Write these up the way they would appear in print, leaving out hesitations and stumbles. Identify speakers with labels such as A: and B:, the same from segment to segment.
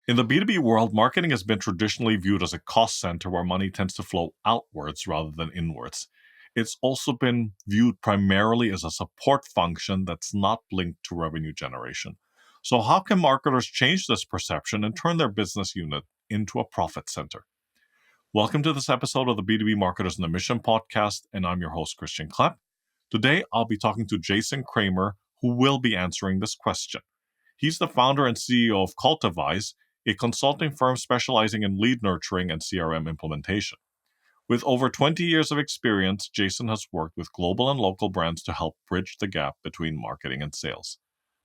A: In the B2B world, marketing has been traditionally viewed as a cost center where money tends to flow outwards rather than inwards. It's also been viewed primarily as a support function that's not linked to revenue generation. So, how can marketers change this perception and turn their business unit into a profit center? Welcome to this episode of the B2B Marketers in the Mission podcast, and I'm your host, Christian Klepp. Today, I'll be talking to Jason Kramer, who will be answering this question. He's the founder and CEO of Cultivize, a consulting firm specializing in lead nurturing and CRM implementation. With over 20 years of experience, Jason has worked with global and local brands to help bridge the gap between marketing and sales.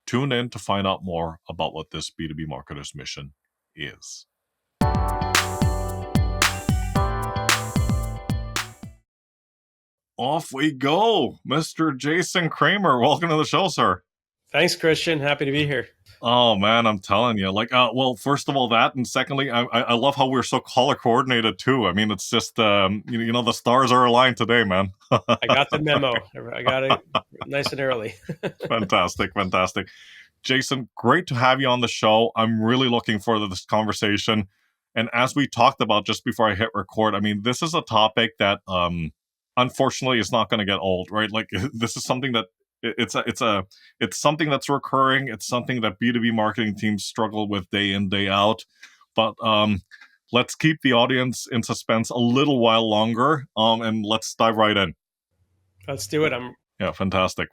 A: Tune in to find out more about what this B2B marketer's mission is. Off we go, Mr. Jason Kramer. Welcome to the show, sir.
B: Thanks, Christian. Happy to be here.
A: Oh man, I'm telling you, well, first of all, that, and secondly, I love how we're so color coordinated too. I mean, it's just, the stars are aligned today, man.
B: I got the memo. I got it nice and early.
A: Fantastic. Jason, great to have you on the show. I'm really looking forward to this conversation. And as we talked about just before I hit record, I mean, this is a topic that, unfortunately, is not going to get old, right? Like, this is something that it's something that's recurring. It's something that B2B marketing teams struggle with day in, day out. But let's keep the audience in suspense a little while longer, and let's dive right in.
B: Let's do it.
A: Yeah, fantastic.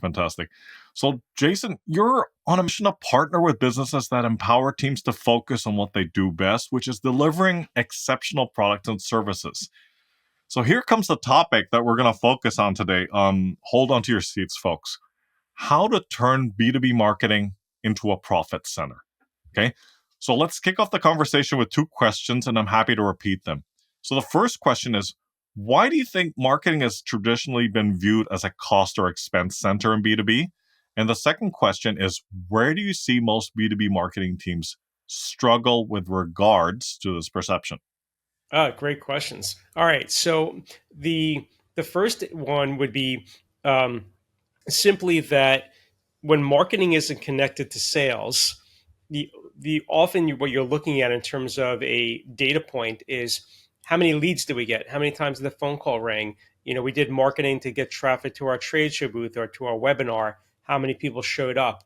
A: So, Jason, you're on a mission to partner with businesses that empower teams to focus on what they do best, which is delivering exceptional products and services. So here comes the topic that we're going to focus on today. Hold on to your seats, folks. How to turn B2B marketing into a profit center. Okay, so let's kick off the conversation with two questions, and I'm happy to repeat them. So the first question is, why do you think marketing has traditionally been viewed as a cost or expense center in B2B? And the second question is, where do you see most B2B marketing teams struggle with regards to this perception?
B: Great questions. All right. So the first one would be simply that when marketing isn't connected to sales, the often what you're looking at in terms of a data point is how many leads do we get? How many times did the phone call ring? We did marketing to get traffic to our trade show booth or to our webinar. How many people showed up?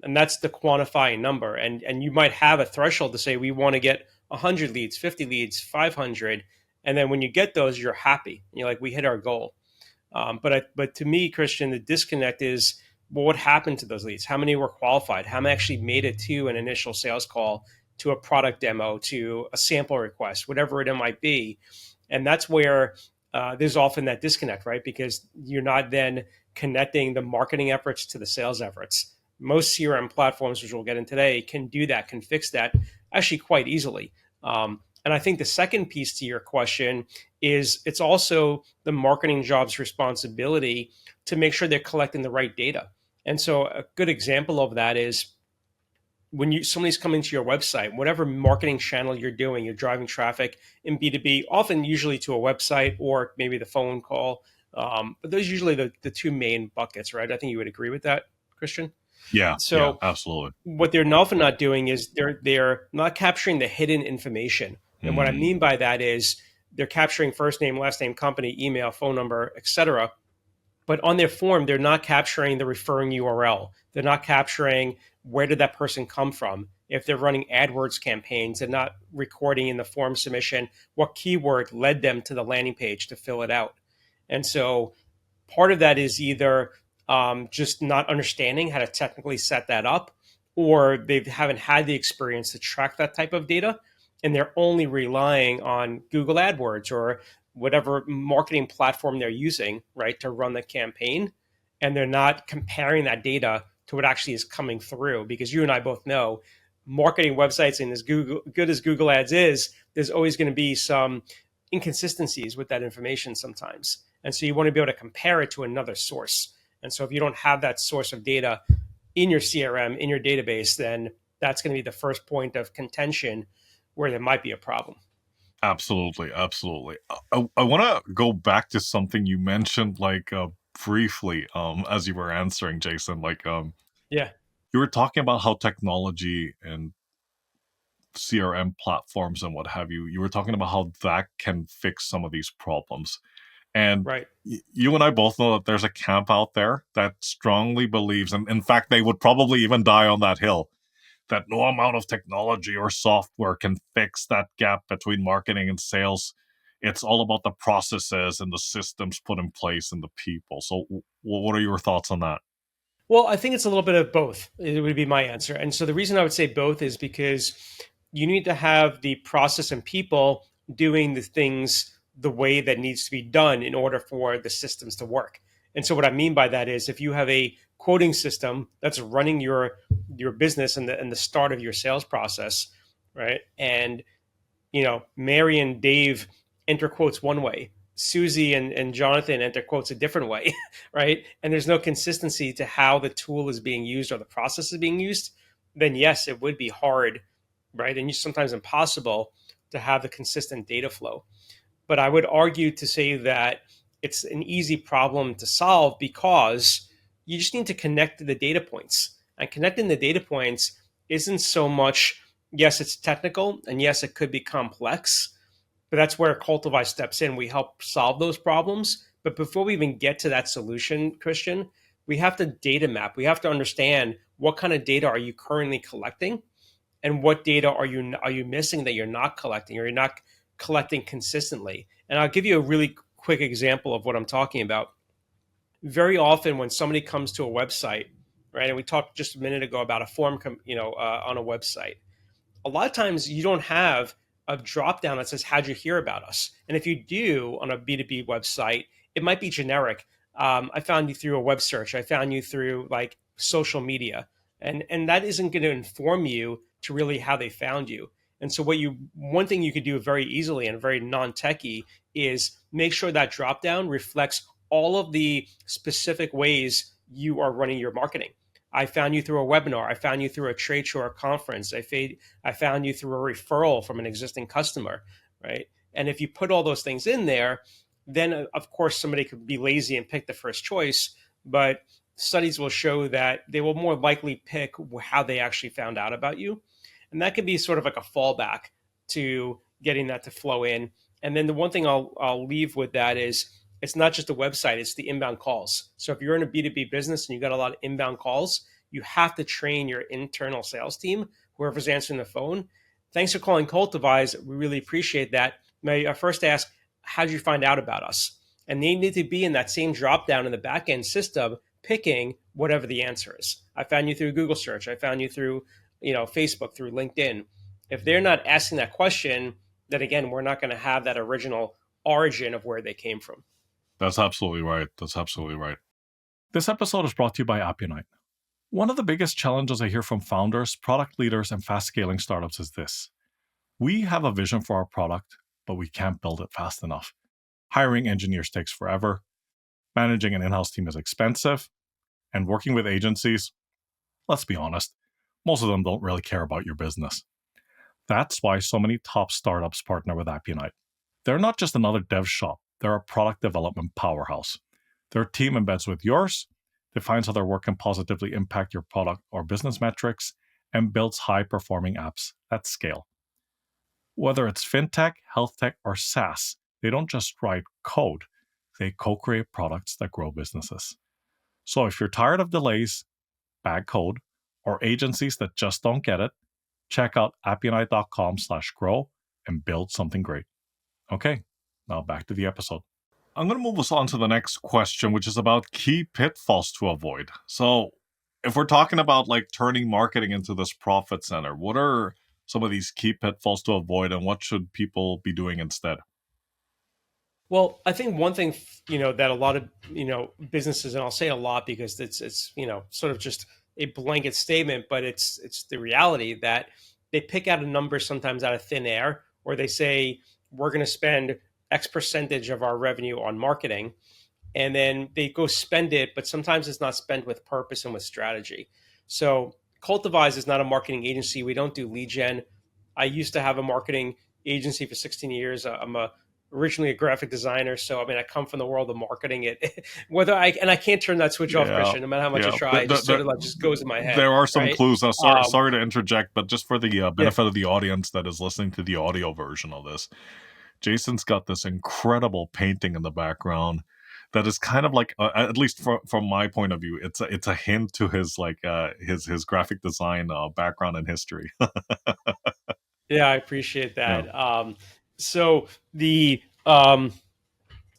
B: And that's the quantifying number. And you might have a threshold to say we want to get 100 leads, 50 leads, 500. And then when you get those, you're happy. You're like, we hit our goal. But to me, Christian, the disconnect is, well, what happened to those leads? How many were qualified? How many actually made it to an initial sales call, to a product demo, to a sample request, whatever it might be? And that's where there's often that disconnect, right? Because you're not then connecting the marketing efforts to the sales efforts. Most CRM platforms, which we'll get in today, can do that, can fix that actually quite easily. And I think the second piece to your question is it's also the marketing job's responsibility to make sure they're collecting the right data. And so a good example of that is when somebody's coming to your website, whatever marketing channel you're doing, you're driving traffic in B2B, often usually to a website or maybe the phone call. But those are usually the two main buckets, right? I think you would agree with that, Christian?
A: Yeah, absolutely.
B: What they're often not doing is they're not capturing the hidden information. And what I mean by that is they're capturing first name, last name, company, email, phone number, etc. But on their form, they're not capturing the referring URL. They're not capturing where did that person come from. If they're running AdWords campaigns, they're not recording in the form submission what keyword led them to the landing page to fill it out. And so part of that is either just not understanding how to technically set that up, or they haven't had the experience to track that type of data, and they're only relying on Google AdWords or whatever marketing platform they're using, right, to run the campaign. And they're not comparing that data to what actually is coming through. Because you and I both know marketing websites, and as good as Google Ads is, there's always going to be some inconsistencies with that information sometimes. And so you want to be able to compare it to another source. And so if you don't have that source of data in your CRM, in your database, then that's going to be the first point of contention where there might be a problem.
A: Absolutely. I want to go back to something you mentioned, briefly, as you were answering, Jason.
B: Yeah,
A: you were talking about how technology and CRM platforms and what have you. You were talking about how that can fix some of these problems. And
B: Right.
A: you and I both know that there's a camp out there that strongly believes, and in fact, they would probably even die on that hill, that no amount of technology or software can fix that gap between marketing and sales. It's all about the processes and the systems put in place and the people. So, what are your thoughts on that?
B: Well, I think it's a little bit of both. It would be my answer. And so the reason I would say both is because you need to have the process and people doing the things the way that needs to be done in order for the systems to work. And so what I mean by that is if you have a quoting system that's running your business and the start of your sales process, right? And Mary and Dave enter quotes one way, Susie and Jonathan enter quotes a different way, right? And there's no consistency to how the tool is being used or the process is being used, then yes, it would be hard, right? And sometimes impossible to have the consistent data flow. But I would argue to say that it's an easy problem to solve because you just need to connect the data points. And connecting the data points isn't so much, yes, it's technical, and yes, it could be complex, but that's where Cultivize steps in. We help solve those problems. But before we even get to that solution, Christian, we have to data map. We have to understand what kind of data are you currently collecting, and what data are you missing that you're not collecting or you're not collecting consistently. And I'll give you a really quick example of what I'm talking about. Very often, when somebody comes to a website, right, and we talked just a minute ago about a form, on a website, a lot of times you don't have a drop down that says, how'd you hear about us? And if you do on a B2B website, it might be generic. I found you through a web search. I found you through like social media. And that isn't going to inform you to really how they found you. And so one thing you could do very easily and very non-techy is make sure that drop down reflects all of the specific ways you are running your marketing. I found you through a webinar. I found you through a trade show or conference. I found you through a referral from an existing customer, right? And if you put all those things in there, then of course somebody could be lazy and pick the first choice, but studies will show that they will more likely pick how they actually found out about you. And that can be sort of like a fallback to getting that to flow in. And then the one thing I'll leave with that is it's not just a website, it's the inbound calls. So if you're in a B2B business and you got a lot of inbound calls, you have to train your internal sales team, whoever's answering the phone. Thanks for calling Cultivize. We really appreciate that. May I first ask, how did you find out about us? And they need to be in that same drop down in the back end system, picking whatever the answer is. I found you through Google search. I found you through, Facebook, through LinkedIn. If they're not asking that question, then again, we're not going to have that original origin of where they came from.
A: That's absolutely right. That's absolutely right. This episode is brought to you by Appunite. One of the biggest challenges I hear from founders, product leaders, and fast scaling startups is this: we have a vision for our product, but we can't build it fast enough. Hiring engineers takes forever, managing an in house team is expensive, and working with agencies, let's be honest, most of them don't really care about your business. That's why so many top startups partner with Appunite. They're not just another dev shop, they're a product development powerhouse. Their team embeds with yours, defines how their work can positively impact your product or business metrics, and builds high performing apps at scale. Whether it's fintech, health tech, or SaaS, they don't just write code, they co create products that grow businesses. So if you're tired of delays, bad code, or agencies that just don't get it, check out appunite.com/grow and build something great. Okay, now back to the episode. I'm going to move us on to the next question, which is about key pitfalls to avoid. So, if we're talking about like turning marketing into this profit center, what are some of these key pitfalls to avoid and what should people be doing instead?
B: Well, I think one thing that a lot of businesses, and I'll say a lot because it's sort of just a blanket statement, but it's the reality that they pick out a number sometimes out of thin air, or they say we're going to spend X percentage of our revenue on marketing, and then they go spend it, but sometimes it's not spent with purpose and with strategy. So Cultivize is not a marketing agency. We don't do lead gen. I used to have a marketing agency for 16 years. I'm a originally a graphic designer, so I mean, I come from the world of marketing. It whether I can't turn that switch off,
A: Yeah,
B: Christian, no matter how much I
A: yeah.
B: try. It just sort of like just goes in my head,
A: There are some
B: right?
A: clues.
B: Um,
A: Sorry to interject, but just for the
B: yeah,
A: benefit of the audience that is listening to the audio version of this, Jason's got this incredible painting in the background that is kind of like, at least from my point of view, it's a hint to his like his graphic design background and history.
B: yeah, I appreciate
A: Yeah,
B: that. So the um,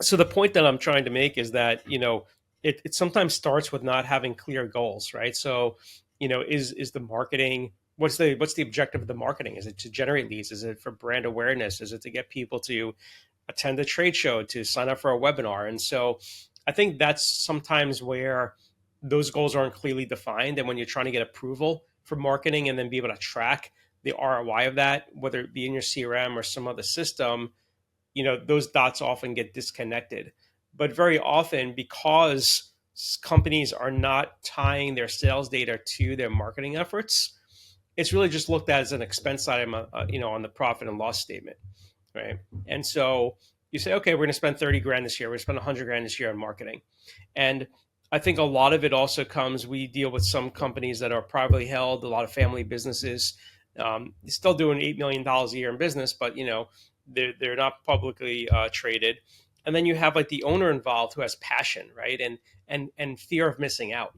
B: so the point that I'm trying to make is that it sometimes starts with not having clear goals, right? So is the marketing, what's the objective of the marketing? Is it to generate leads? Is it for brand awareness? Is it to get people to attend a trade show, to sign up for a webinar? And so I think that's sometimes where those goals aren't clearly defined, and when you're trying to get approval for marketing and then be able to track the ROI of that, whether it be in your CRM or some other system, those dots often get disconnected. But very often, because companies are not tying their sales data to their marketing efforts, it's really just looked at as an expense item, on the profit and loss statement, right? And so you say, okay, we're going to spend 30 grand this year, we're going to spend 100 grand this year on marketing. And I think a lot of it also comes, we deal with some companies that are privately held, a lot of family businesses, still doing $8 million a year in business, but they're not publicly traded. And then you have like the owner involved who has passion, right? And fear of missing out,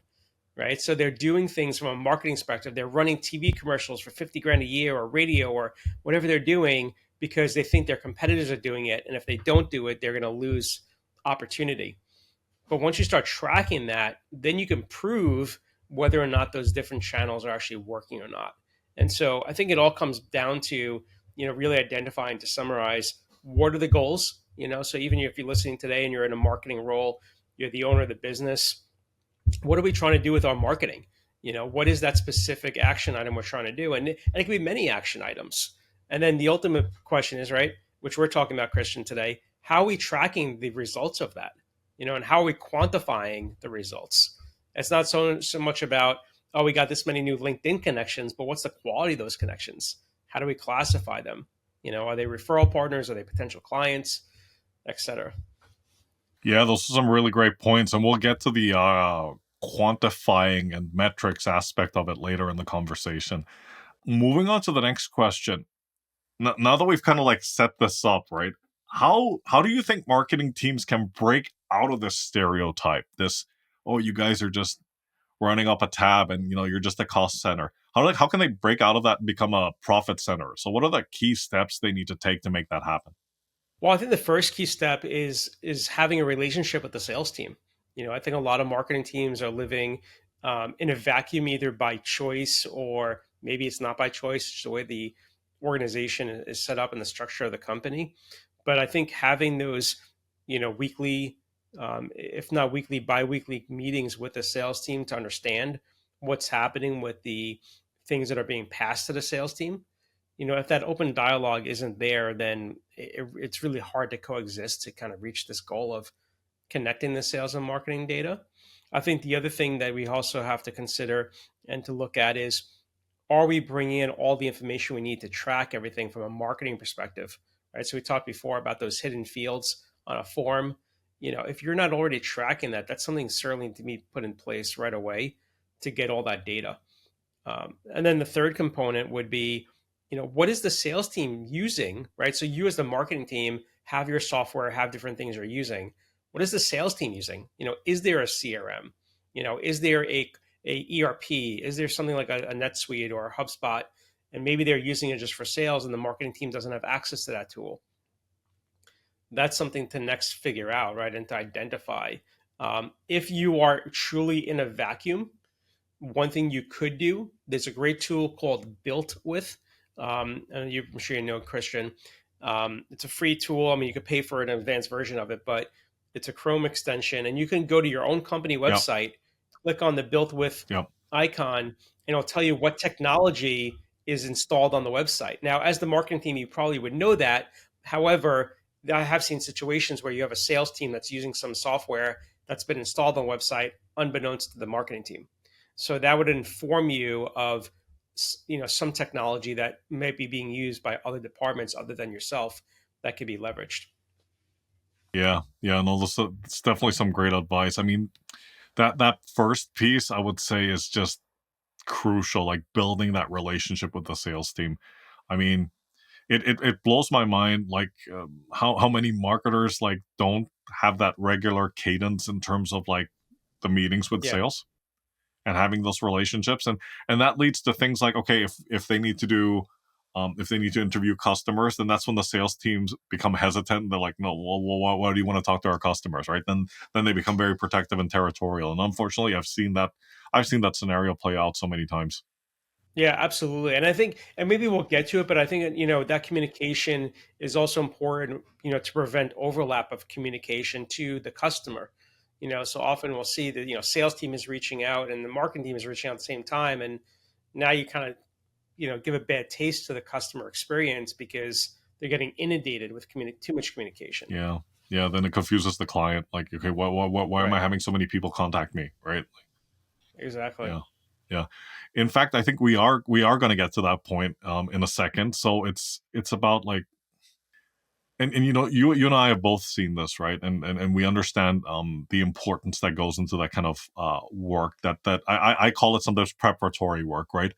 B: right? So they're doing things from a marketing perspective. They're running TV commercials for 50 grand a year, or radio, or whatever they're doing, because they think their competitors are doing it. And if they don't do it, they're going to lose opportunity. But once you start tracking that, then you can prove whether or not those different channels are actually working or not. And so I think it all comes down to, really identifying, to summarize, what are the goals? So even if you're listening today and you're in a marketing role, you're the owner of the business, what are we trying to do with our marketing? What is that specific action item we're trying to do? And it can be many action items. And then the ultimate question is, right, which we're talking about, Christian, today, how are we tracking the results of that? And how are we quantifying the results? It's not so much about, oh, we got this many new LinkedIn connections, but what's the quality of those connections? How do we classify them? Are they referral partners? Are they potential clients, et cetera?
A: yeah. Those are some really great points, and we'll get to the quantifying and metrics aspect of it later in the conversation. Moving on to the next question. Now that we've kind of like set this up, right? How do you think marketing teams can break out of this stereotype? This, oh, you guys are just running up a tab and you're just a cost center. How can they break out of that and become a profit center? So what are the key steps they need to take to make that happen?
B: Well, I think the first key step is having a relationship with the sales team. I think a lot of marketing teams are living in a vacuum, either by choice or maybe it's not by choice. It's the way the organization is set up and the structure of the company. But I think having those, weekly, if not weekly, biweekly meetings with the sales team to understand what's happening with the things that are being passed to the sales team. If that open dialogue isn't there, then it's really hard to coexist to kind of reach this goal of connecting the sales and marketing data. I think the other thing that we also have to consider and to look at is, are we bringing in all the information we need to track everything from a marketing perspective, right? So we talked before about those hidden fields on a form. If you're not already tracking that, that's something certainly to be put in place right away to get all that data. And then the third component would be, what is the sales team using, right? So you as the marketing team have your software, have different things you're using. What is the sales team using? Is there a CRM? Is there a ERP? Is there something like a NetSuite or a HubSpot? And maybe they're using it just for sales and the marketing team doesn't have access to that tool. That's something to next figure out, right? And to identify. If you are truly in a vacuum, one thing you could do, there's a great tool called Built With. And I'm sure you know, Christian. It's a free tool. I mean, you could pay for an advanced version of it, but it's a Chrome extension. And you can go to your own company
A: Yep,
B: website, click on the Built With
A: yep.
B: icon, and it'll tell you what technology is installed on the website. Now, as the marketing team, you probably would know that. However, I have seen situations where you have a sales team that's using some software that's been installed on the website unbeknownst to the marketing team. So that would inform you of some technology that may be being used by other departments other than yourself that could be leveraged.
A: Yeah, yeah, no, it's definitely some great advice. I mean, that first piece I would say is just crucial, like building that relationship with the sales team. I mean, it blows my mind, like, how many marketers, like, don't have that regular cadence in terms of, like, the meetings with
B: Yeah.
A: sales and having those relationships, and that leads to things like, okay, if they need to do, if they need to interview customers, then that's when the sales teams become hesitant. They're like, no, well, why do you want to talk to our customers, right? Then they become very protective and territorial, and unfortunately I've seen that scenario play out so many times.
B: Yeah, absolutely. And I think, and maybe we'll get to it, but I think, that communication is also important, to prevent overlap of communication to the customer. So often we'll see that, sales team is reaching out and the marketing team is reaching out at the same time. And now you kind of, give a bad taste to the customer experience because they're getting inundated with too much communication.
A: Yeah, yeah, then it confuses the client, like, okay, why am I
B: Right.
A: having so many people contact me, right?
B: Exactly.
A: Yeah, yeah. In fact, I think we are going to get to that point in a second. So it's about, like, and you and I have both seen this, right? And we understand the importance that goes into that kind of work, that I call it sometimes preparatory work, right?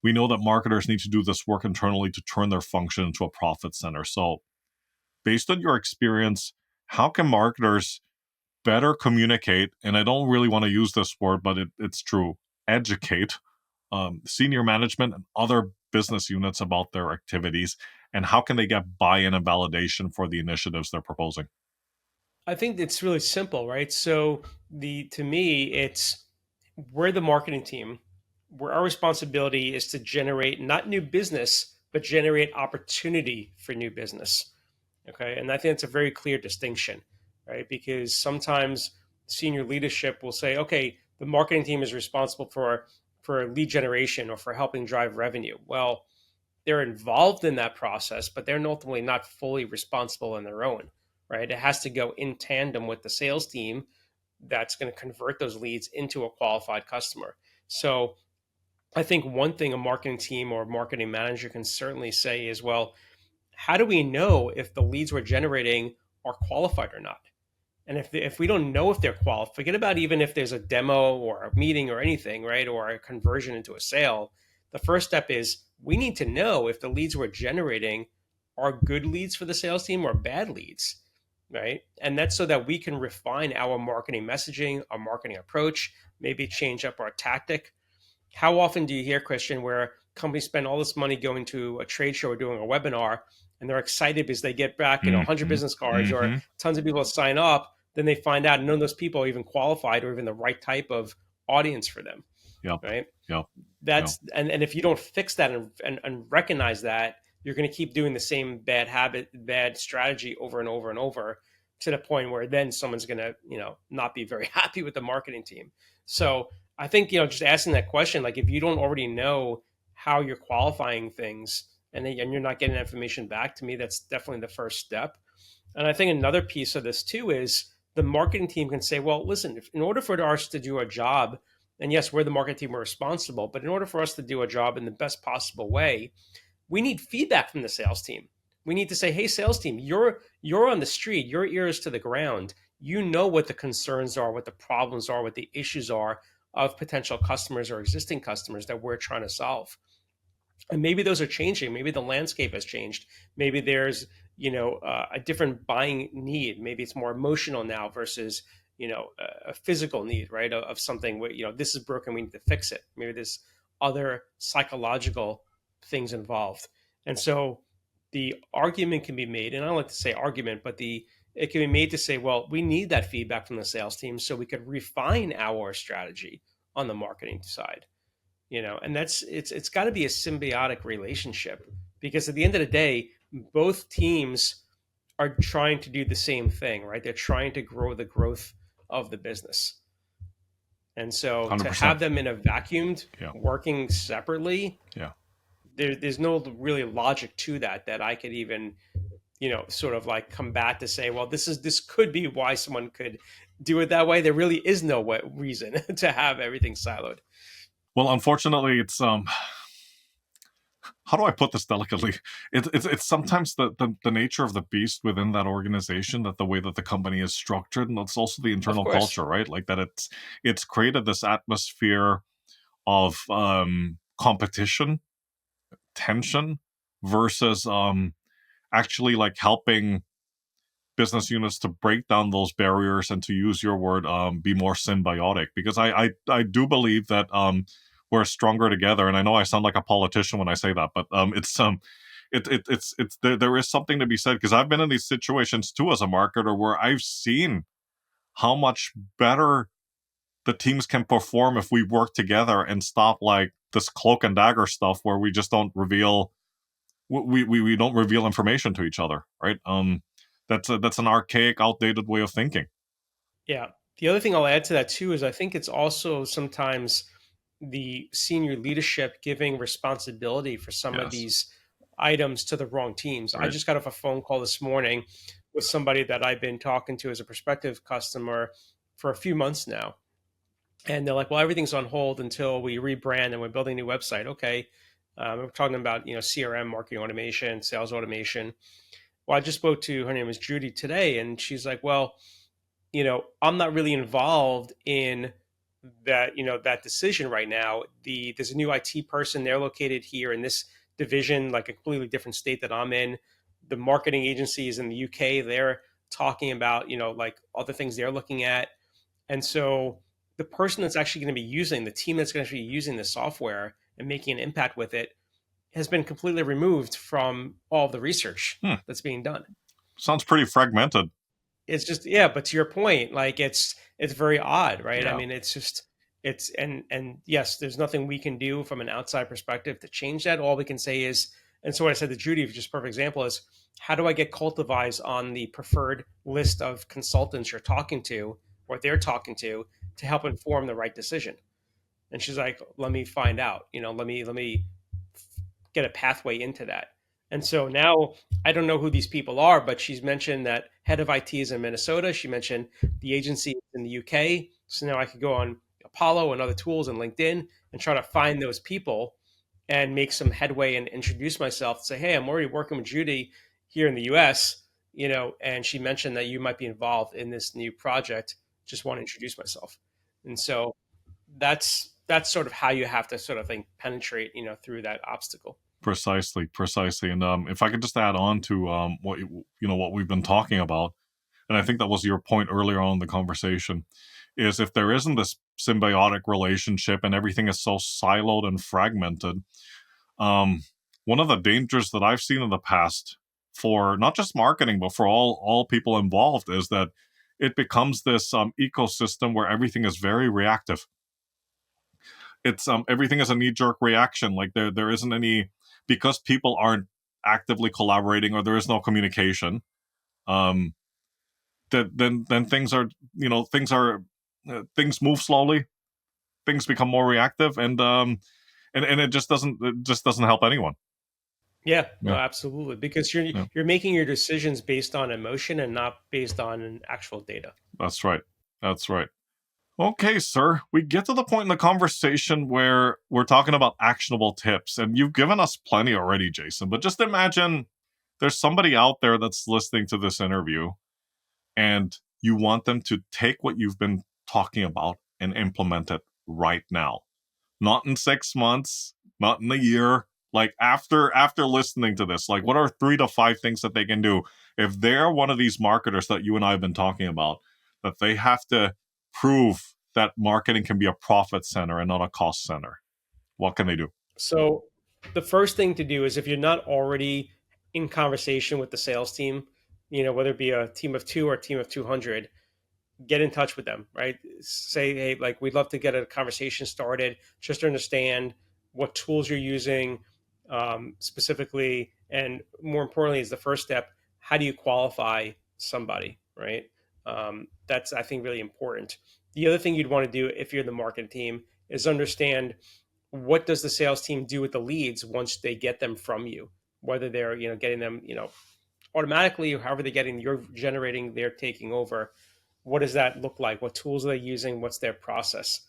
A: We know that marketers need to do this work internally to turn their function into a profit center. So based on your experience, how can marketers better communicate, and I don't really want to use this word, but it's true, educate senior management and other business units about their activities, and how can they get buy-in and validation for the initiatives they're proposing?
B: I think it's really simple, right? So to me, we're the marketing team, where our responsibility is to generate not new business, but generate opportunity for new business. Okay. And I think it's a very clear distinction, right? Because sometimes senior leadership will say, okay, the marketing team is responsible for lead generation or for helping drive revenue. Well, they're involved in that process, but they're ultimately not fully responsible on their own, right? It has to go in tandem with the sales team that's going to convert those leads into a qualified customer. So I think one thing a marketing team or marketing manager can certainly say is, well, how do we know if the leads we're generating are qualified or not? And if we don't know if they're qualified, forget about even if there's a demo or a meeting or anything, right? Or a conversion into a sale. The first step is we need to know if the leads we're generating are good leads for the sales team or bad leads, right? And that's so that we can refine our marketing messaging, our marketing approach, maybe change up our tactic. How often do you hear, Christian, where companies spend all this money going to a trade show or doing a webinar, and they're excited because they get back, 100
A: Hmm.
B: business cards or
A: Hmm.
B: tons of people sign up, then they find out none of those people are even qualified or even the right type of audience for them,
A: Yep.
B: right?
A: Yep. Yep.
B: And if you don't fix that and recognize that, you're going to keep doing the same bad habit, bad strategy over and over and over to the point where then someone's going to, not be very happy with the marketing team. So I think, just asking that question, like if you don't already know how you're qualifying things and you're not getting that information back, to me, that's definitely the first step. And I think another piece of this too is the marketing team can say, well, listen, in order for us to do our job, and yes, we're the marketing team, we're responsible, but in order for us to do a job in the best possible way, we need feedback from the sales team. We need to say, hey, sales team, you're on the street, your ear is to the ground. You know what the concerns are, what the problems are, what the issues are of potential customers or existing customers that we're trying to solve. And maybe those are changing. Maybe the landscape has changed. Maybe there's a different buying need. Maybe it's more emotional now versus a physical need, right? Of something where this is broken, we need to fix it. Maybe there's other psychological things involved, and so the argument can be made. And I don't like to say argument, but the it can be made to say, well, we need that feedback from the sales team so we could refine our strategy on the marketing side, and it's got to be a symbiotic relationship because at the end of the day both teams are trying to do the same thing, right? They're trying to grow the growth of the business, and so to
A: 100%.
B: have them in a vacuum
A: Yeah.
B: working separately,
A: Yeah.
B: there's no really logic to that I could even sort of like combat to say, well, this could be why someone could do it that way. There really is no reason to have everything siloed.
A: Well, unfortunately, it's how do I put this delicately? It's sometimes the nature of the beast within that organization, that the way that the company is structured, and that's also the
B: Of
A: internal
B: course.
A: culture, right? Like that it's created this atmosphere of competition, tension, versus actually like helping business units to break down those barriers and, to use your word, be more symbiotic. Because I do believe that we're stronger together. And I know I sound like a politician when I say that, but it's there is something to be said, because I've been in these situations too as a marketer, where I've seen how much better the teams can perform if we work together and stop like this cloak and dagger stuff where we just don't reveal, we don't reveal information to each other, right? That's an archaic, outdated way of thinking.
B: Yeah. The other thing I'll add to that too is I think it's also sometimes the senior leadership giving responsibility for some of
A: Yes,
B: these items to the wrong teams. I
A: right.
B: just got off a phone call this morning with somebody that I've been talking to as a prospective customer for a few months now. And they're like, well, everything's on hold until we rebrand and we're building a new website. Okay. We're talking about, CRM, marketing automation, sales automation. Well, I just spoke to, her name is Judy today, and she's like, well, I'm not really involved in that decision right now. There's a new IT person. They're located here in this division, like a completely different state that I'm in. The marketing agency is in the UK. They're talking about, like other things they're looking at. And so the person that's actually going to be using the team that's going to be using the software and making an impact with it has been completely removed from all of the research
A: Hmm.
B: that's being done.
A: Sounds pretty fragmented.
B: It's just, yeah, but to your point, like it's very odd, right? I
A: Yeah,
B: mean, it's just it's and yes, there's nothing we can do from an outside perspective to change that. All we can say is, and so what I said to Judy, just perfect example is, how do I get Cultivize on the preferred list of consultants you're talking to or they're talking to help inform the right decision? And she's like, let me find out, let me get a pathway into that. And so now I don't know who these people are, but she's mentioned that head of IT is in Minnesota. She mentioned the agency is in the UK. So now I could go on Apollo and other tools and LinkedIn and try to find those people and make some headway and introduce myself and say, hey, I'm already working with Judy here in the US, and she mentioned that you might be involved in this new project. Just want to introduce myself. And so that's sort of how you have to sort of think penetrate, through that obstacle.
A: precisely, precisely. And if I could just add on to what we've been talking about, and I think that was your point earlier on in the conversation, is if there isn't this symbiotic relationship and everything is so siloed and fragmented, um, one of the dangers that I've seen in the past, for not just marketing but for all people involved, is that it becomes this ecosystem where everything is very reactive. It's everything is a knee jerk reaction. Like there isn't any, because people aren't actively collaborating, or there is no communication. Um, that then things are, things move slowly. Things become more reactive, and it just doesn't help anyone.
B: Yeah, no,
A: Yeah,
B: absolutely. Because you're
A: yeah,
B: you're making your decisions based on emotion and not based on an actual data.
A: that's right. That's right. Okay, sir. We get to the point in the conversation where we're talking about actionable tips, and you've given us plenty already, Jason. But just imagine there's somebody out there that's listening to this interview, and you want them to take what you've been talking about and implement it right now. Not in 6 months, not in a year. Like after listening to this, like what are 3 to 5 things that they can do if they're one of these marketers that you and I have been talking about, that they have to prove that marketing can be a profit center and not a cost center? What can they do?
B: So the first thing to do is, if you're not already in conversation with the sales team, whether it be a team of two or a team of 200, get in touch with them, right? Say, hey, like we'd love to get a conversation started, just to understand what tools you're using, specifically, and more importantly, is the first step. How do you qualify somebody, right? That's, I think, really important. The other thing you'd want to do if you're the marketing team is understand, what does the sales team do with the leads once they get them from you, whether they're getting them automatically, or however they're getting, you're generating, they're taking over. What does that look like? What tools are they using? What's their process?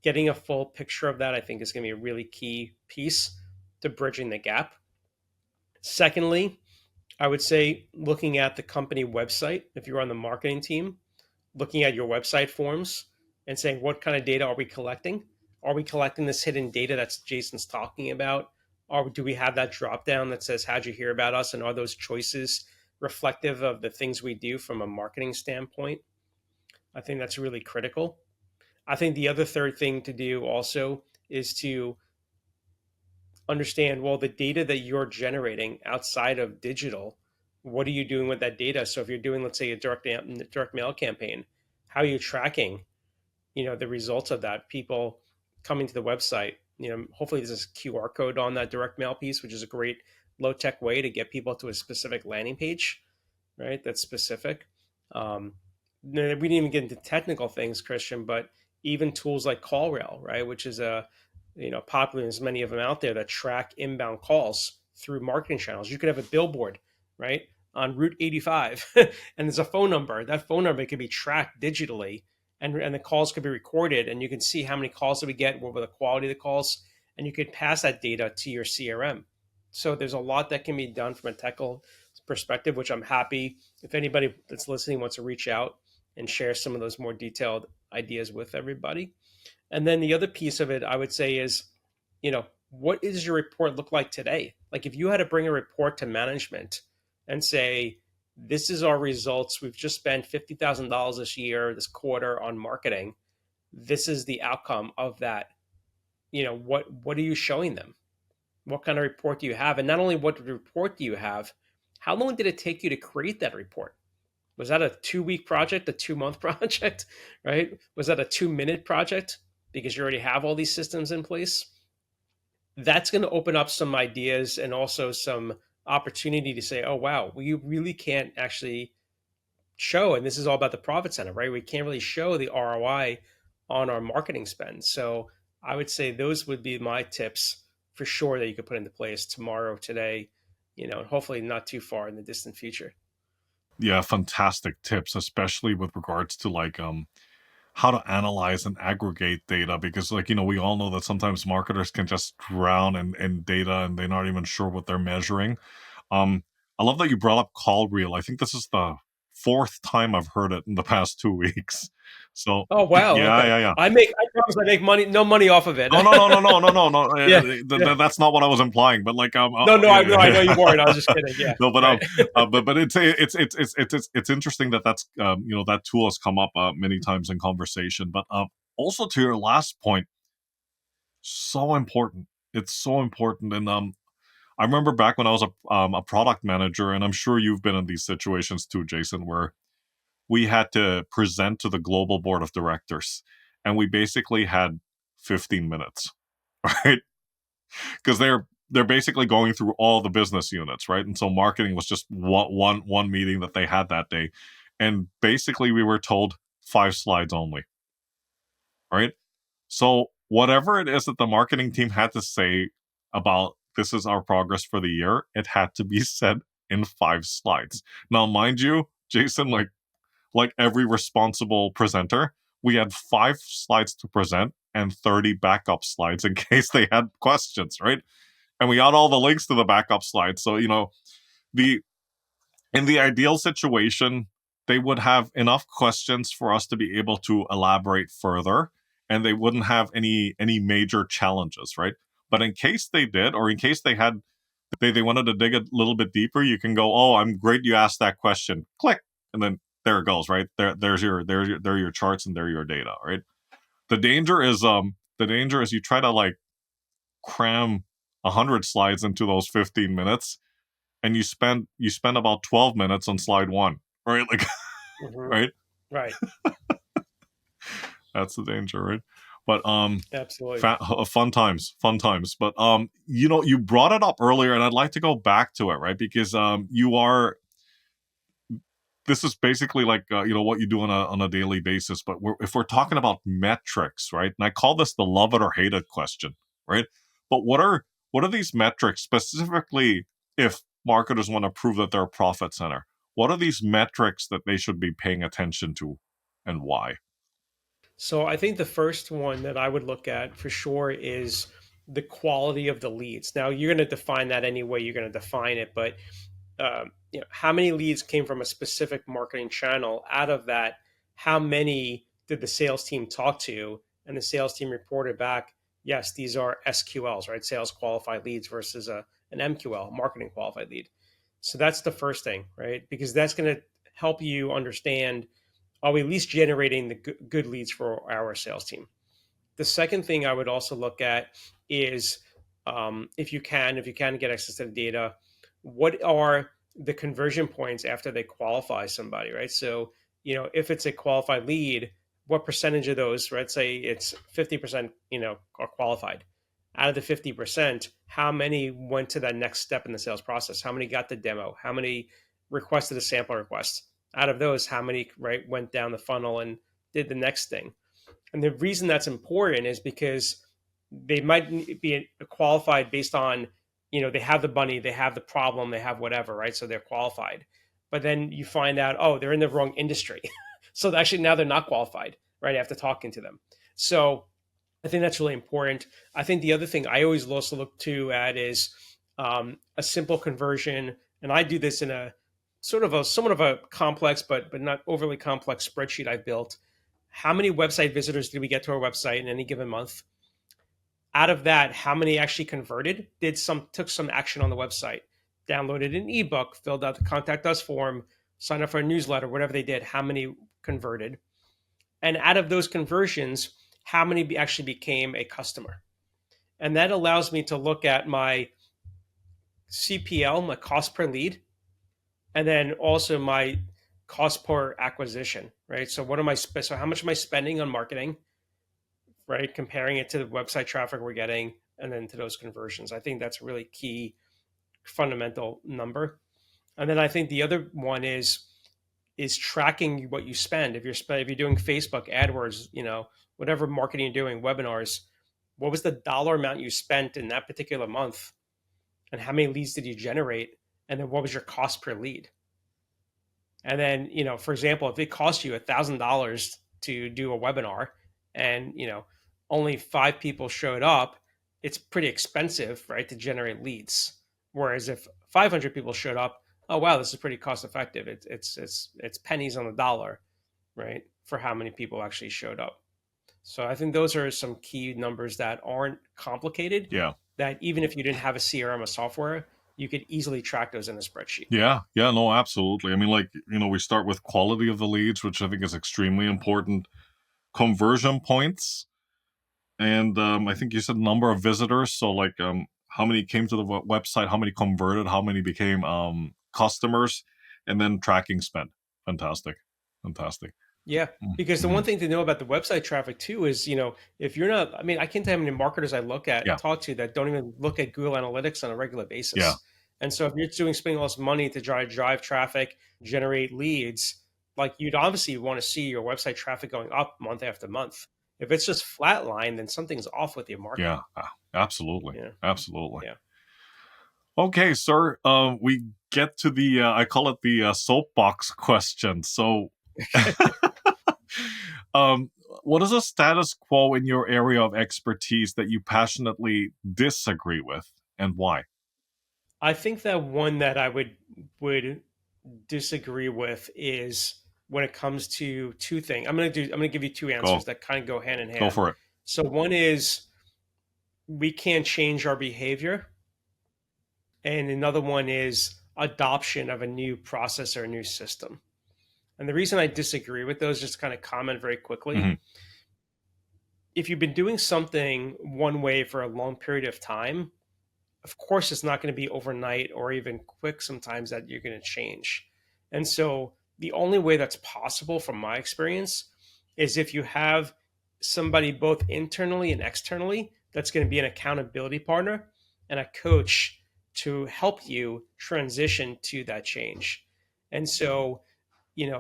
B: Getting a full picture of that, I think, is going to be a really key piece to bridging the gap. Secondly, I would say looking at the company website, if you're on the marketing team, looking at your website forms and saying, what kind of data are we collecting? Are we collecting this hidden data that's Jason's talking about? Or do we have that drop down that says, how'd you hear about us? And are those choices reflective of the things we do from a marketing standpoint? I think that's really critical. I think the other third thing to do also is to understand, well, the data that you're generating outside of digital, what are you doing with that data? So if you're doing, let's say, a direct mail campaign, how are you tracking, the results of that? People coming to the website, hopefully there's a QR code on that direct mail piece, which is a great low tech way to get people to a specific landing page, right? That's specific. We didn't even get into technical things, Christian, but even tools like CallRail, right, which is a popular. There's many of them out there that track inbound calls through marketing channels. You could have a billboard, right, on Route 85, and there's a phone number. That phone number can be tracked digitally, and the calls could be recorded, and you can see how many calls did we get, what were the quality of the calls, and you could pass that data to your CRM. So there's a lot that can be done from a technical perspective, which I'm happy if anybody that's listening wants to reach out and share some of those more detailed ideas with everybody. And then the other piece of it, I would say, is, what does your report look like today? Like if you had to bring a report to management and say, this is our results. We've just spent $50,000 this year, this quarter on marketing. This is the outcome of that. What are you showing them? What kind of report do you have? And not only what report do you have, how long did it take you to create that report? Was that a 2 week project, a 2 month project, right? Was that a 2 minute project because you already have all these systems in place? That's going to open up some ideas and also some opportunity to say, oh, wow, we really can't actually show, and this is all about the profit center, right? We can't really show the ROI on our marketing spend. So I would say those would be my tips for sure that you could put into place tomorrow, today, and hopefully not too far in the distant future.
A: Yeah, fantastic tips, especially with regards to like how to analyze and aggregate data, because like we all know that sometimes marketers can just drown in data and they're not even sure what they're measuring. um I love that you brought up call reel. I think this is the fourth time I've heard it in the past 2 weeks. So
B: Oh wow,
A: yeah,
B: okay.
A: yeah, yeah.
B: I promise I make money, no money off of it.
A: No, no, no, no, no, no, no, no.
B: Yeah, yeah.
A: That's not what I was implying. But like,
B: No, no, I
A: yeah,
B: know, I know
A: yeah.
B: you weren't. I was just kidding. Yeah,
A: No, but
B: right.
A: but it's interesting that that's that tool has come up many times in conversation. But also to your last point, so important. It's so important, and I remember back when I was a product manager, and I'm sure you've been in these situations too, Jason, where we had to present to the global board of directors, and we basically had 15 minutes, right? Because they're basically going through all the business units, right? And so marketing was just one meeting that they had that day, and basically we were told 5 slides only, right? So whatever it is that the marketing team had to say about this is our progress for the year, it had to be said in 5 slides. Now, mind you, Jason, like every responsible presenter, we had 5 slides to present and 30 backup slides in case they had questions, right? And we got all the links to the backup slides. So, the in the ideal situation, they would have enough questions for us to be able to elaborate further, and they wouldn't have any major challenges, right? But in case they did, or in case they wanted to dig a little bit deeper, you can go, "Oh, I'm great you asked that question." Click, and then there it goes, right? There are your charts and there are your data, right? The danger is you try to like cram 100 slides into those 15 minutes, and you spend about 12 minutes on slide one, right? Like,
B: Hmm.
A: right?
B: Right.
A: That's the danger, right? But
B: Absolutely.
A: fun times. But you brought it up earlier, and I'd like to go back to it, right? Because you are this is basically like what you do on a daily basis. But if we're talking about metrics, right? And I call this the love it or hate it question, right? But what are these metrics specifically if marketers want to prove that they're a profit center? What are these metrics that they should be paying attention to, and why?
B: So I think the first one that I would look at for sure is the quality of the leads. Now you're going to define that any way you're going to define it, but how many leads came from a specific marketing channel? Out of that, how many did the sales team talk to? And the sales team reported back, yes, these are SQLs, right? Sales qualified leads versus an MQL, marketing qualified lead. So that's the first thing, right? Because that's going to help you understand, are we at least generating the good leads for our sales team? The second thing I would also look at is, if you can get access to the data, what are the conversion points after they qualify somebody, right? So, if it's a qualified lead, what percentage of those, right? Say it's 50%, are qualified. Out of the 50%, how many went to that next step in the sales process? How many got the demo? How many requested a sample request? Out of those, how many, right, went down the funnel and did the next thing? And the reason that's important is because they might be qualified based on, they have the money, they have the problem, they have whatever, right? So they're qualified. But then you find out, oh, they're in the wrong industry. So actually now they're not qualified, right? After talking to them. So I think that's really important. I think the other thing I always also look to at is a simple conversion. And I do this in a somewhat of a complex, but not overly complex spreadsheet I built. How many website visitors did we get to our website in any given month? Out of that, how many actually converted? Took some action on the website, downloaded an ebook, filled out the contact us form, signed up for a newsletter, whatever they did. How many converted? And out of those conversions, how many actually became a customer? And that allows me to look at my CPL, my cost per lead, and then also my cost per acquisition, right? So so how much am I spending on marketing, right? Comparing it to the website traffic we're getting and then to those conversions. I think that's a really key fundamental number. And then I think the other one is tracking what you spend. If you're doing Facebook, AdWords, whatever marketing you're doing, webinars, what was the dollar amount you spent in that particular month? And how many leads did you generate? And then what was your cost per lead? And then, for example, if it costs you $1,000 to do a webinar and, only 5 people showed up, it's pretty expensive, right, to generate leads. Whereas if 500 people showed up, oh, wow, this is pretty cost effective. It's pennies on the dollar, right, for how many people actually showed up. So I think those are some key numbers that aren't complicated,
A: Yeah.
B: that even if you didn't have a CRM or software, you could easily track those in a spreadsheet.
A: Yeah, yeah, no, absolutely. I mean, like, we start with quality of the leads, which I think is extremely important, conversion points, and I think you said number of visitors. So, like, how many came to the website, how many converted, how many became customers, and then tracking spend. Fantastic, fantastic.
B: Yeah, because the
A: Mm-hmm.
B: one thing to know about the website traffic too is, if you're not, I mean, I can't tell how many marketers I
A: Yeah,
B: talk to that don't even look at Google Analytics on a regular
A: yeah,
B: basis. And so if you're spending all this money to drive traffic, generate leads, like you'd obviously want to see your website traffic going up month after month. If it's just flatline, then something's off with your marketing.
A: yeah, absolutely,
B: Yeah,
A: absolutely.
B: yeah.
A: Okay, sir. We get to the I call it the soapbox question. So, um, what is a status quo in your area of expertise that you passionately disagree with, and why?
B: I think that one that I would disagree with is when it comes to two things. I'm gonna give you two answers
A: Go,
B: that kind of go hand in
A: go
B: hand.
A: for it.
B: So one is we can't change our behavior, and another one is adoption of a new process or a new system. And the reason I disagree with those, just to kind of comment very quickly,
A: Hmm.
B: if you've been doing something one way for a long period of time, of course it's not going to be overnight or even quick sometimes that you're going to change. And so the only way that's possible from my experience is if you have somebody both internally and externally that's going to be an accountability partner and a coach to help you transition to that change. And so,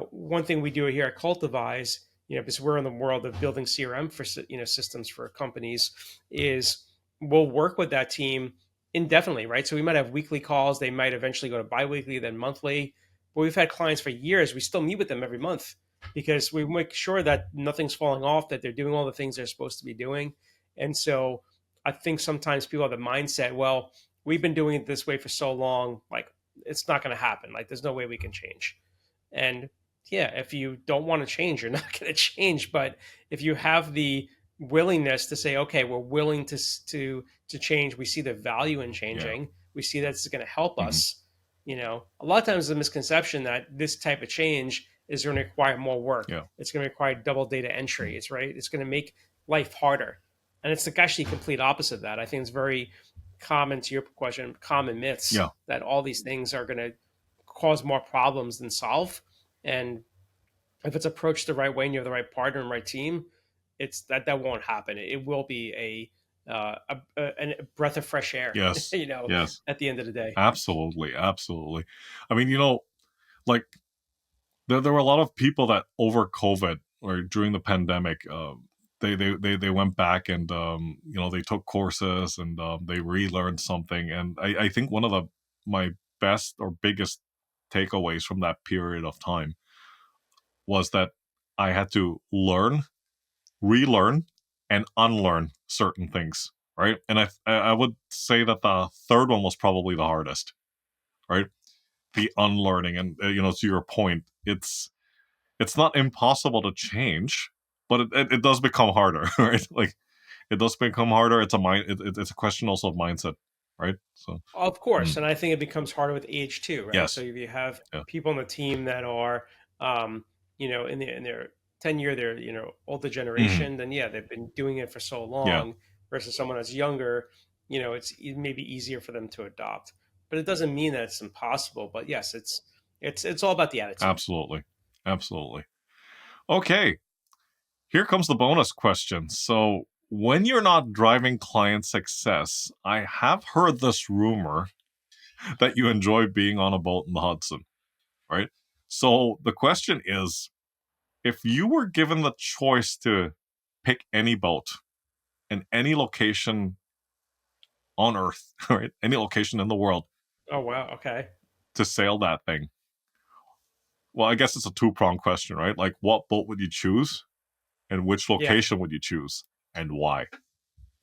B: one thing we do here at Cultivize, because we're in the world of building CRM for, systems for companies, is we'll work with that team indefinitely, right? So we might have weekly calls. They might eventually go to biweekly, then monthly. But we've had clients for years. We still meet with them every month because we make sure that nothing's falling off, that they're doing all the things they're supposed to be doing. And so I think sometimes people have the mindset, well, we've been doing it this way for so long, like it's not going to happen. Like there's no way we can change. And yeah, if you don't want to change, you're not going to change. But if you have the willingness to say, okay, we're willing to change, we see the value in
A: Yeah.
B: changing, we see that it's going to help
A: Hmm.
B: us. A lot of times the misconception that this type of change is going to require more work.
A: Yeah.
B: It's going to require double data entry.
A: Mhm.
B: It's right. It's going to make life harder, and it's the actually complete opposite of that. I think it's very common to your question, common
A: Yeah.
B: myths that all these things are going to cause more problems than solve. And if it's approached the right way and you have the right partner and right team, it's that won't happen. It will be a breath of fresh air,
A: Yes. Yes.
B: at the end of the day.
A: Absolutely. Absolutely. I mean, like there were a lot of people that over COVID or during the pandemic, they went back and they took courses and they relearned something. And I think one of my best or biggest takeaways from that period of time was that I had to learn, relearn, and unlearn certain things. Right. And I would say that the third one was probably the hardest. Right. The unlearning. And, to your point, it's not impossible to change, but it does become harder, right? Like it does become harder. It's a question also of mindset, right? So
B: Of course,
A: mm,
B: and I think it becomes harder with age too, right? So
A: yes,
B: if you have
A: yeah,
B: people on the team that are, in their tenure, they're older
A: hmm,
B: generation, then yeah, they've been doing it for so
A: yeah,
B: long. Versus someone that's younger, it may be easier for them to adopt. But it doesn't mean that it's impossible. But yes, it's all about the attitude.
A: absolutely, absolutely. Okay, here comes the bonus question. So when you're not driving client success, I have heard this rumor that you enjoy being on a boat in the Hudson, right? So the question is, if you were given the choice to pick any boat in any location on Earth, right? Any location in the world
B: Oh wow, okay,
A: to sail that thing. Well, I guess it's a two-pronged question, right? Like what boat would you choose and which
B: yeah.
A: location would you choose and why?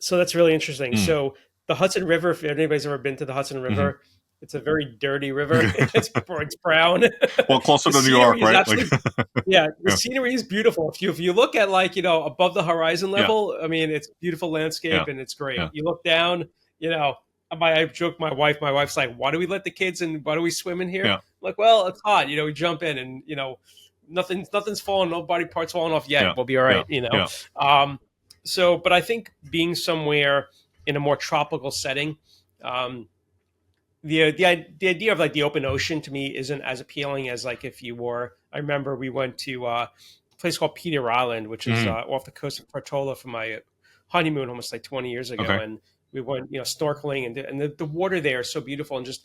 B: So that's really interesting.
A: Mm.
B: So the Hudson River, if anybody's ever been to the Hudson
A: Hmm.
B: River, it's a very dirty river. It's brown.
A: Well, closer
B: The
A: to New York,
B: scenery is
A: right? Like,
B: absolutely yeah, the
A: yeah,
B: scenery is beautiful. If you look at like, above the horizon
A: yeah,
B: level, I mean, it's beautiful
A: yeah,
B: landscape and it's great.
A: yeah,
B: You look down, you know, I joke my wife, my wife's like, why do we let the kids and why do we swim in here?
A: yeah,
B: I'm like, well, it's hot. We jump in and, nothing's falling, no body parts falling off yet.
A: yeah,
B: We'll be all
A: yeah,
B: right.
A: yeah.
B: Um, but I think being somewhere in a more tropical setting, um, the idea of like the open ocean to me isn't as appealing as like if you were. I remember we went to a place called Peter Island, which is
A: Hmm.
B: off the coast of Portola for my honeymoon almost like 20 years ago,
A: Okay.
B: and we went snorkeling and the water there is so beautiful and just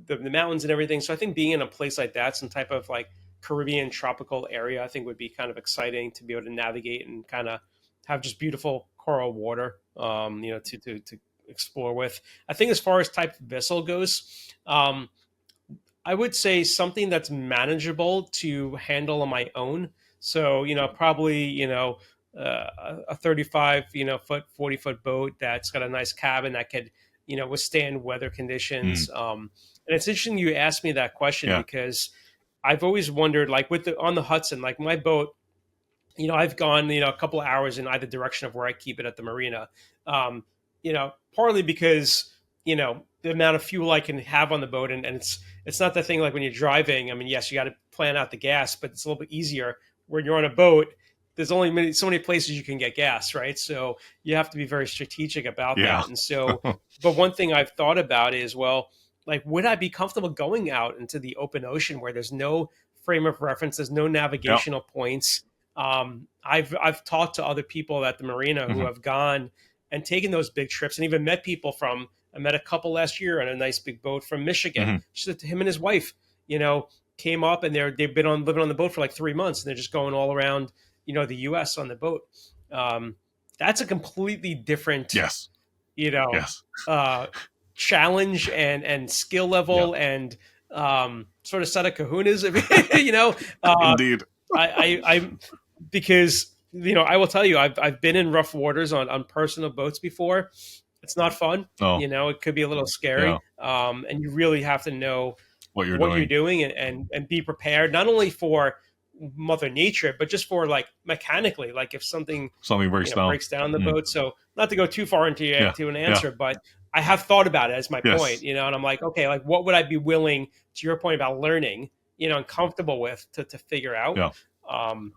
B: the mountains and everything. So I think being in a place like that, some type of like Caribbean tropical area, I think would be kind of exciting to be able to navigate and kind of have just beautiful coral water, to explore with. I think as far as type of vessel goes, I would say something that's manageable to handle on my own. So, probably, a 35, foot, 40-foot boat that's got a nice cabin that could, withstand weather
A: Mm.
B: conditions. And it's interesting you asked me that question
A: Yeah.
B: because I've always wondered, like on the Hudson, like my boat, I've gone, a couple of hours in either direction of where I keep it at the marina. Partly because, the amount of fuel I can have on the boat and it's not the thing like when you're driving. I mean, yes, you got to plan out the gas, but it's a little bit easier when you're on a boat. There's only so many places you can get gas, right? So you have to be very strategic about
A: Yeah.
B: that. And so, but one thing I've thought about is, well, like, would I be comfortable going out into the open ocean where there's no frame of reference, there's no
A: Yeah.
B: navigational points? I've talked to other people at the marina who
A: Hmm.
B: have gone and taken those big trips, and even met people from. I met a couple last year on a nice big boat from Michigan.
A: Hmm.
B: She said him and his wife, came up and they've been on living on the boat for like 3 months, and they're just going all around, the U.S. on the boat. Um, that's a completely different,
A: Yes.
B: you know,
A: Yes.
B: uh, challenge and skill
A: Yeah.
B: level and sort of set of kahunas. you know, uh,
A: Indeed.
B: I'm because I will tell you I've been in rough waters on personal boats before. It's not fun.
A: Oh,
B: It could be a little
A: yeah.
B: scary, and you really have to know
A: What you're
B: what you're
A: doing.
B: doing, and be prepared not only for Mother Nature, but just for like mechanically, like if something
A: Something breaks down.
B: breaks down the
A: Mm.
B: boat. So not to go too far into
A: Yeah.
B: to an
A: Yeah.
B: answer, but I have thought about it as my point,
A: Yes.
B: and I'm like, okay, like what would I be willing, to your point about learning, and comfortable with to figure out.
A: Yeah.
B: Um,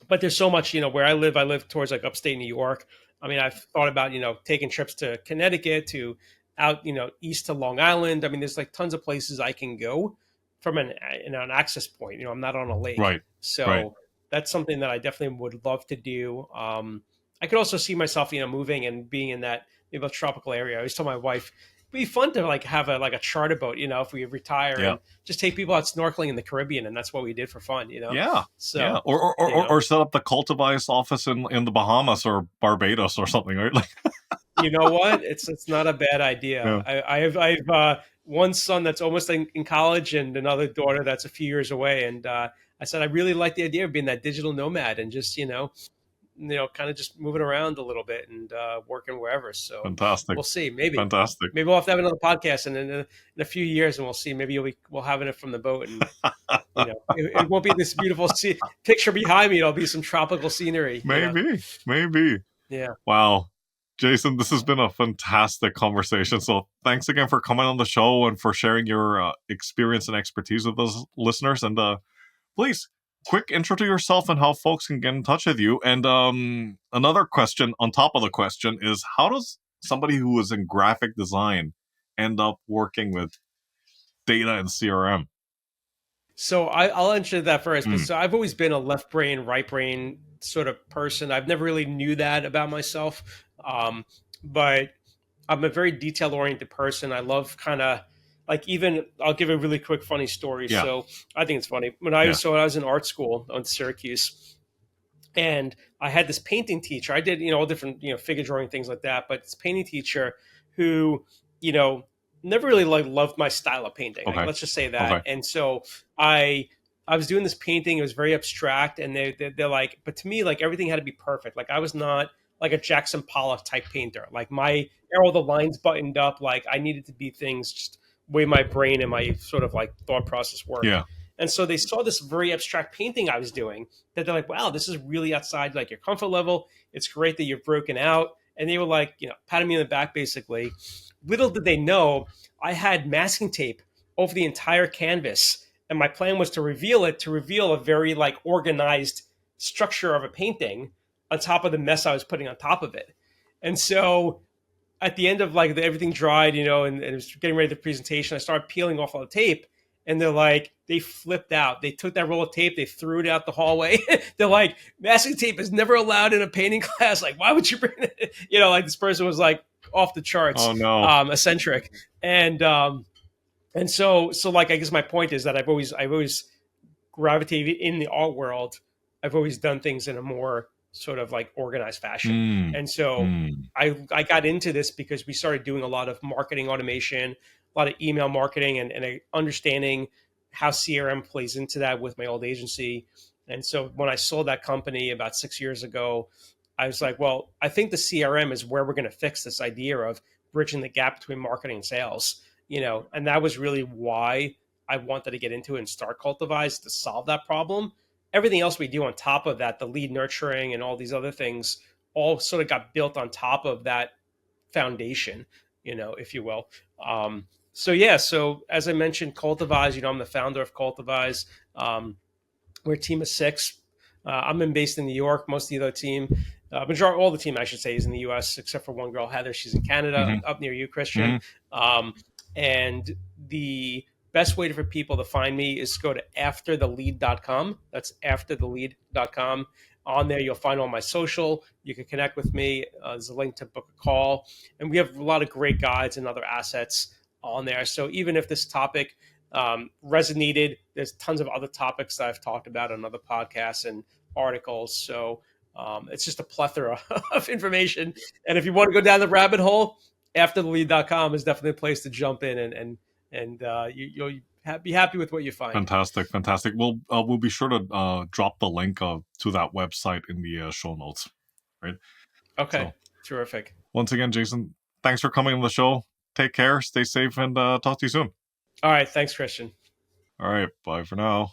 B: but there's so much, where I live towards like upstate New York. I mean, I've thought about, taking trips to Connecticut, to out, east to Long Island. I mean, there's like tons of places I can go from an access point. I'm not on a lake.
A: Right. Right.
B: So that's something that I definitely would love to do. I could also see myself, moving and being in that maybe a tropical area. I always tell my wife, it'd be fun to like have a charter boat, if we retire,
A: Yeah.
B: and just take people out snorkeling in the Caribbean. And that's what we did for fun.
A: Yeah. Yeah.
B: So,
A: Or set up the Cultivize office in the Bahamas or Barbados or something, right? Like,
B: you know what? It's not a bad idea.
A: yeah.
B: I have one son that's almost in college, and another daughter that's a few years away. And I said I really like the idea of being that digital nomad and just kind of just moving around a little bit and working wherever. So
A: Fantastic.
B: we'll see. Maybe
A: Fantastic.
B: we'll have to have another podcast, and in a few years, and we'll see. Maybe we'll have it from the boat, and it won't be this beautiful picture behind me. It'll be some tropical scenery.
A: Maybe.
B: Yeah.
A: Wow. Jason, this has been a fantastic conversation. So thanks again for coming on the show and for sharing your experience and expertise with those listeners. And please, quick intro to yourself and how folks can get in touch with you. And another question on top of the question is, how does somebody who is in graphic design end up working with data and CRM?
B: So I'll answer that first. But
A: Mm.
B: so I've always been a left brain, right brain sort of person. I've never really knew that about myself. But I'm a very detail oriented person. I love kind of like, even I'll give a really quick funny story.
A: Yeah.
B: So I think it's funny when
A: Yeah.
B: when I was in art school on Syracuse, and I had this painting teacher. I did, all different, figure drawing, things like that. But this painting teacher who, you know, never really like loved my style of painting. Like,
A: Okay.
B: let's just say that.
A: Okay.
B: And so I was doing this painting. It was very abstract, and they're like, but to me, like everything had to be perfect. Like I was not like a Jackson Pollock type painter. Like all the lines buttoned up. Like I needed to be things just way my brain and my sort of like thought process worked.
A: Yeah.
B: And so they saw this very abstract painting I was doing, that they're like, wow, this is really outside like your comfort level. It's great that you've broken out. And they were like, patting me on the back, basically. Little did they know, I had masking tape over the entire canvas. And my plan was to reveal a very like organized structure of a painting on top of the mess I was putting on top of it. And so at the end of like everything dried, and it was getting ready for the presentation, I started peeling off all the tape, and they flipped out. They took that roll of tape, they threw it out the hallway. They're like, masking tape is never allowed in a painting class. Like, why would you bring it? Like this person was like off the charts,
A: Oh no.
B: eccentric. And so like, I guess my point is that I've always gravitated in the art world. I've always done things in a more sort of like organized fashion. And so I got into this because we started doing a lot of marketing automation, a lot of email marketing, and understanding how CRM plays into that with my old agency. And so when I sold that company about 6 years ago, I was like, well, I think the CRM is where we're going to fix this idea of bridging the gap between marketing and sales. And that was really why I wanted to get into it and start Cultivize, to solve that problem. Everything else we do on top of that, the lead nurturing and all these other things, all sort of got built on top of that foundation, if you will. So as I mentioned, Cultivize, I'm the founder of Cultivize. We're a team of 6. I'm based in New York. Most of the other team, all the team, I should say, is in the U.S. except for one girl, Heather. She's in Canada, up near you, Christian. And the best way for people to find me is to go to afterthelead.com. That's afterthelead.com. On there, you'll find all my social. You can connect with me. There's a link to book a call. And we have a lot of great guides and other assets on there. So even if this topic resonated, there's tons of other topics that I've talked about on other podcasts and articles. So it's just a plethora of information. And if you want to go down the rabbit hole, afterthelead.com is definitely a place to jump in, and you'll be happy with what you find.
A: Fantastic. We'll be sure to drop the link to that website in the show notes. Right.
B: Okay. So, terrific.
A: Once again, Jason, Thanks for coming on the show. Take care, stay safe, and talk to you soon.
B: All right. Thanks, Christian.
A: All right. Bye for now.